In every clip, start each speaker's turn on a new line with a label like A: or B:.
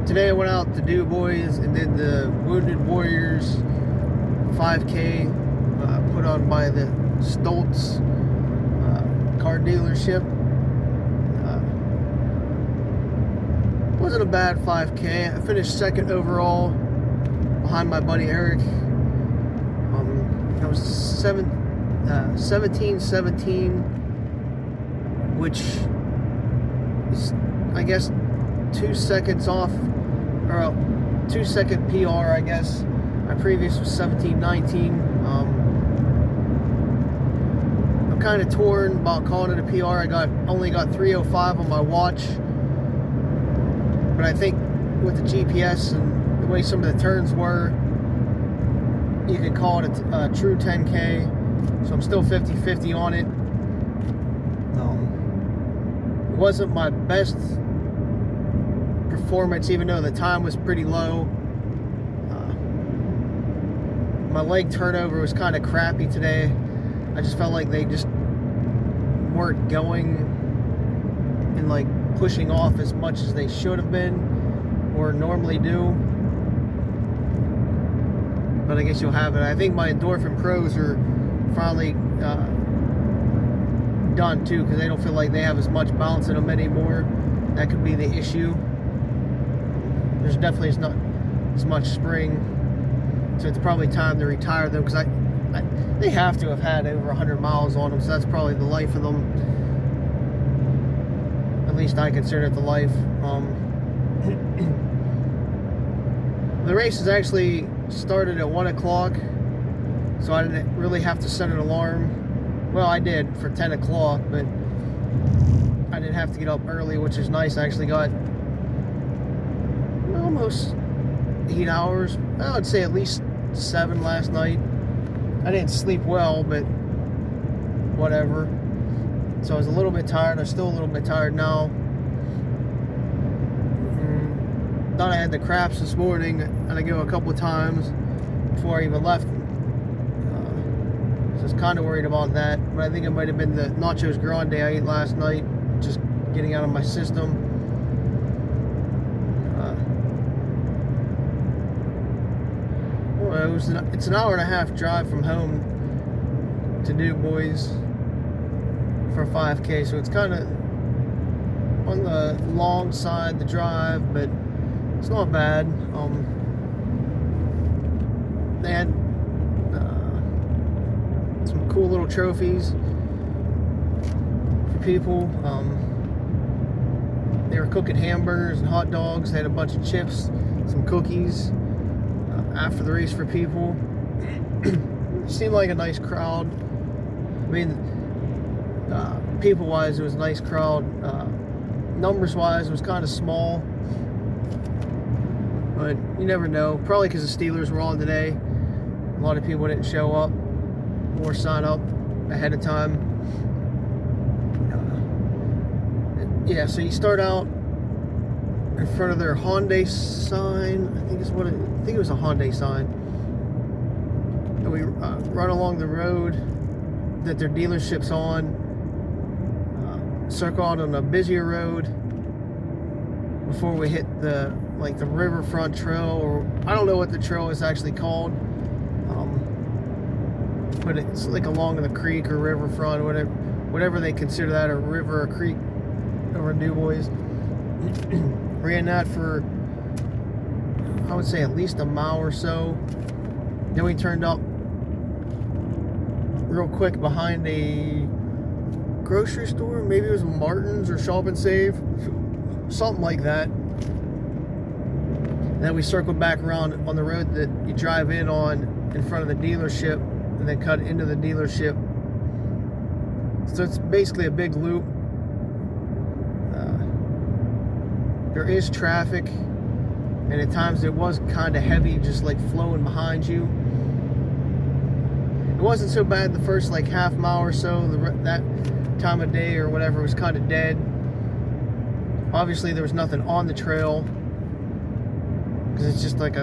A: Today I went out to Dubois and did the Wounded Warriors 5K put on by the Stoltz car dealership. Wasn't a bad 5K. I finished second overall behind my buddy Eric. I was 17-17, which is, I guess, 2 seconds off, or a 2 second PR, I guess. My previous was 17-19. I'm kind of torn about calling it a PR. I only got 3:05 on my watch, but I think with the GPS and the way some of the turns were, you could call it a true 10K. So I'm still 50-50 on it. It wasn't my best performance, even though the time was pretty low. My leg turnover was kind of crappy today. I just felt like they just weren't going and like pushing off as much as they should have been or normally do. But I guess you'll have it. I think my endorphin pros are finally done too, because they don't feel like they have as much bounce in them anymore. That could be the issue. There's definitely not as much spring, so it's probably time to retire them, because they have to have had over 100 miles on them, so that's probably the life of them. At least I consider it the life. The race is actually started at 1 o'clock, so I didn't really have to set an alarm. Well, I did for 10 o'clock, but I didn't have to get up early, which is nice. I actually got almost 8 hours. I would say at least 7 last night. I didn't sleep well, but whatever. So I was a little bit tired. I'm still a little bit tired now. Thought I had the craps this morning, and I go a couple of times before I even left. So I was kind of worried about that. But I think it might have been the nachos grande I ate last night, just getting out of my system. It's an hour and a half drive from home to Dubois for a 5K, so it's kind of on the long side the drive, but it's not bad. They had some cool little trophies for people. They were cooking hamburgers and hot dogs. They had a bunch of chips, some cookies after the race for people. It seemed like a nice crowd. I mean, people-wise, it was a nice crowd. Numbers-wise, it was kind of small. But you never know. Probably because the Steelers were on today. A lot of people didn't show up or sign up ahead of time. Yeah, so you start out in front of their Hyundai sign. I think it was a Hyundai sign. And we run along the road that their dealership's on. Circle out on a busier road before we hit the riverfront trail, or I don't know what the trail is actually called, but it's like along the creek or riverfront, or whatever they consider that, a river or creek over in Dubois. Ran that for, I would say, at least a mile or so. Then we turned up real quick behind a grocery store. Maybe it was Martin's or Shop and Save, something like that. Then we circled back around on the road that you drive in on in front of the dealership, and then cut into the dealership. So it's basically a big loop. There is traffic, and at times it was kind of heavy, just like flowing behind you. It wasn't so bad the first like half mile or so. That time of day or whatever was kind of dead. Obviously there was nothing on the trail, because it's just like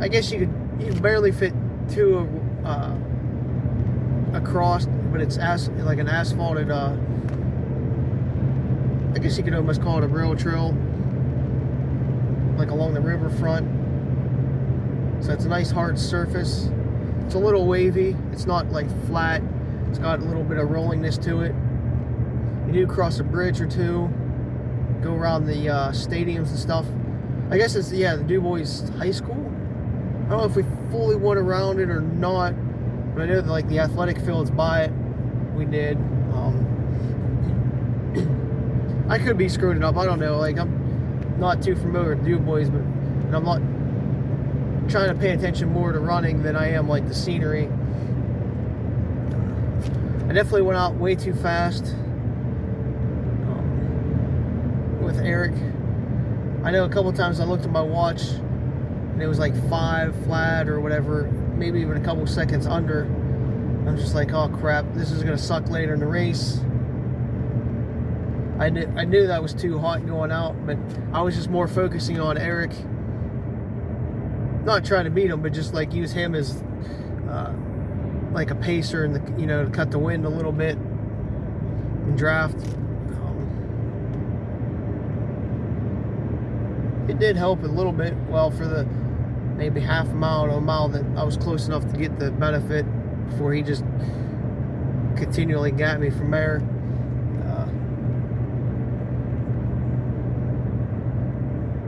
A: I guess you could barely fit two across, but it's like an asphalted, I guess you could almost call it a rail trail. like along the riverfront. So it's a nice hard surface. It's a little wavy. It's not like flat. It's got a little bit of rollingness to it. You do cross a bridge or two, go around the stadiums and stuff. I guess it's, yeah, the Dubois High School. I don't know if we fully went around it or not, but I know that like the athletic field's by it. We did. I could be screwing it up. I don't know. Like, I'm not too familiar with Dubois, but I'm not trying to pay attention more to running than I am like the scenery. I definitely went out way too fast with Eric. I know a couple times I looked at my watch and it was like 5 flat or whatever, maybe even a couple seconds under. I'm just like, oh crap, this is gonna suck later in the race. I knew that was too hot going out, but I was just more focusing on Eric. Not trying to beat him, but just like use him as like a pacer and to cut the wind a little bit and draft. It did help a little bit. Well, for the maybe half a mile to a mile that I was close enough to get the benefit before he just continually got me from there.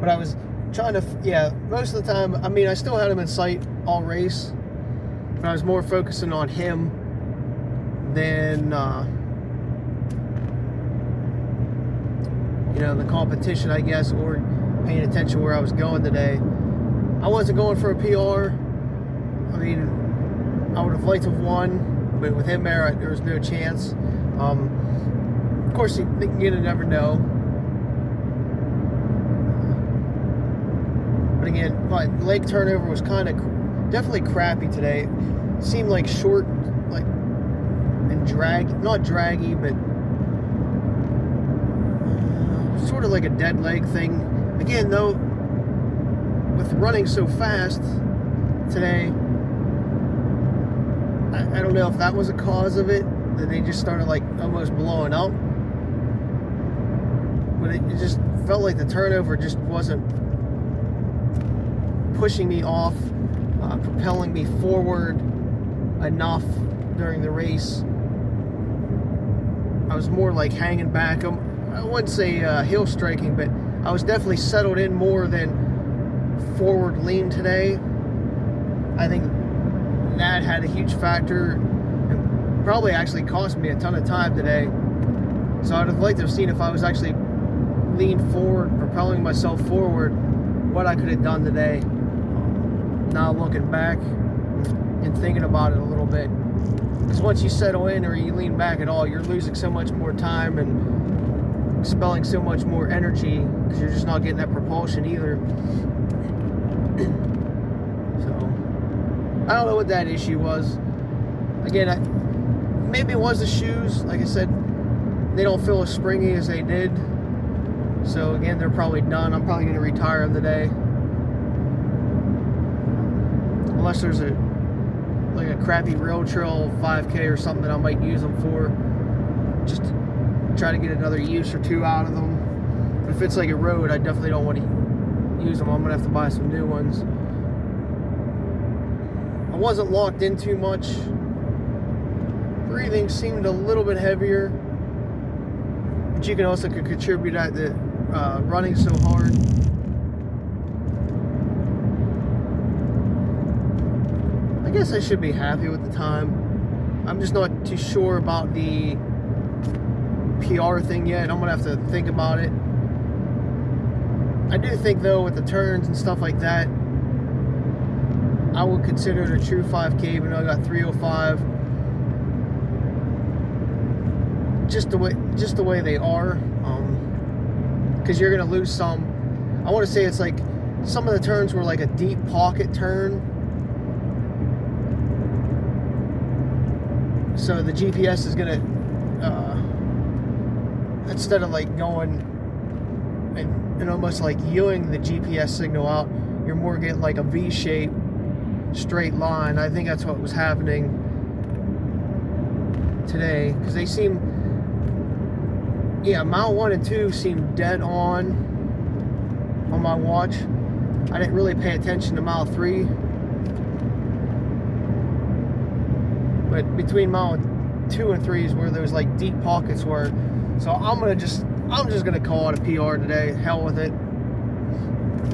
A: But I was trying to, most of the time, I mean, I still had him in sight all race, but I was more focusing on him than, the competition, I guess, or paying attention where I was going today. I wasn't going for a PR. I mean, I would have liked to have won, but with him there was no chance. Of course, you never know. But again, my leg turnover was kind of definitely crappy today. It seemed like short, like, and not draggy, but sort of like a dead leg thing. Again, though, with running so fast today, I don't know if that was a cause of it, that they just started like almost blowing up. But it just felt like the turnover just wasn't pushing me off, propelling me forward enough during the race. I was more like hanging back. I wouldn't say heel striking, but I was definitely settled in more than forward lean today. I think that had a huge factor and probably actually cost me a ton of time today. So I'd have liked to have seen if I was actually leaned forward, propelling myself forward, what I could have done today. Now looking back and thinking about it a little bit, because once you settle in or you lean back at all, you're losing so much more time and expelling so much more energy because you're just not getting that propulsion either. So I don't know what that issue was. Again, maybe it was the shoes. Like I said, they don't feel as springy as they did. So again, they're probably done. I'm probably going to retire them today. Unless there's a crappy rail trail 5K or something that I might use them for. Just to try to get another use or two out of them. But if it's like a road, I definitely don't want to use them. I'm going to have to buy some new ones. I wasn't locked in too much. Breathing seemed a little bit heavier. But you can also contribute that to running so hard. I guess I should be happy with the time. I'm just not too sure about the PR thing yet. I'm gonna have to think about it. I do think though, with the turns and stuff like that, I would consider it a true 5K, even though I got 305. Just the way they are, because you're gonna lose some. I want to say it's like some of the turns were like a deep pocket turn. So the GPS is gonna, instead of like going and almost like yewing the GPS signal out, you're more getting like a V-shaped straight line. I think that's what was happening today, because they seem, mile 1 and 2 seem dead on. on my watch. I didn't really pay attention to mile 3, but between mile 2 and 3 is where those like deep pockets were. So I'm just gonna call it a PR today. Hell with it.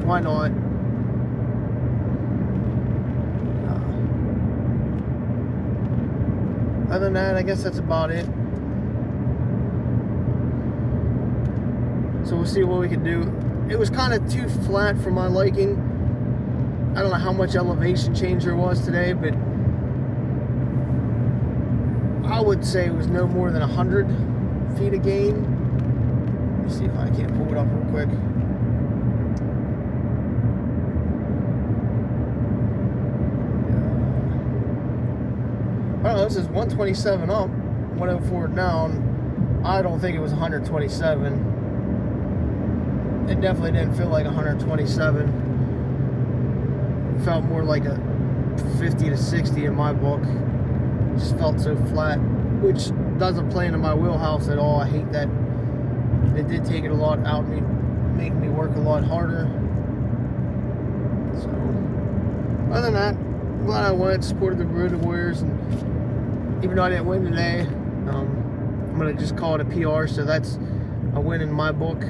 A: Why not? Other than that, I guess that's about it. So we'll see what we can do. It was kind of too flat for my liking. I don't know how much elevation change there was today, but I would say it was no more than 100 feet of gain. Let me see if I can't pull it up real quick. I don't know, this is 127 up, 104 down. I don't think it was 127. It definitely didn't feel like 127. It felt more like a 50 to 60 in my book. It just felt so flat, which doesn't play into my wheelhouse at all. I hate that. It did take it a lot out of me, making me work a lot harder. So, other than that, I'm glad I went, supported the Road Warriors, and even though I didn't win today, I'm gonna just call it a PR. So that's a win in my book.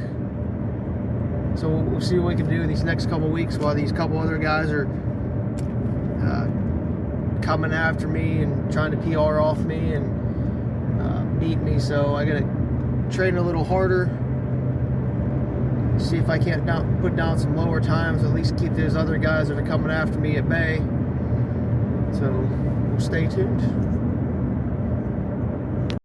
A: So we'll see what we can do these next couple weeks while these couple other guys are coming after me and trying to PR off me and beat me. So I gotta train a little harder, see if I can't put down some lower times, at least keep those other guys that are coming after me at bay. So we'll stay tuned.